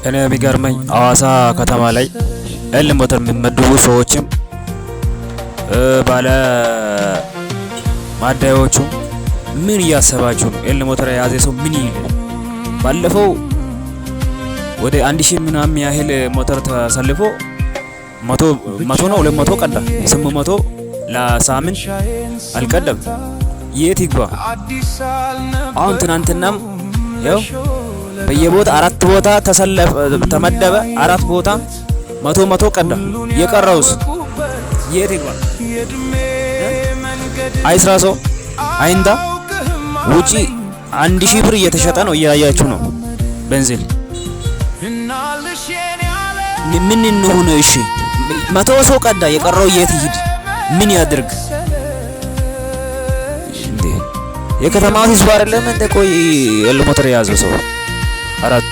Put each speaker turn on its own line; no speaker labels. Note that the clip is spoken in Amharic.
እኔ የሚገርመኝ ሐዋሳ ከተማ ላይ ኤል ሞተር የሚመድቡ ሰዎችም ባለ ማደያዎቹ ምን እያሰባችሁ ነው? ኤል ሞተር የያዘ ሰው ምን ይል? ባለፈው ወደ 1000 ምናምን ያህል ሞተር ተሰልፎ 100 ነው 200 ቀዳ 800 ለሳምንት አልቀደም። የት ይግባ? አሁን ትናንትናም ያው በየቦታ 4 ቦታ ተመደበ። 4 ቦታ 100 ቀዳ። የቀረውስ የት ይግባ? አይስራ ሰው አይንዳ ውጪ 1000 ብር እየተሸጠ ነው። እያያችሁ ነው። ቤንዚን ምን እንሆነ? እሺ 100 ሰው ቀዳ። የቀረው የት ይሂድ? ምን ያድርግ? የከተማው ህዝብ አይደለም እንደ ቆይ ኤል ሞተር የያዘው ሰው አራት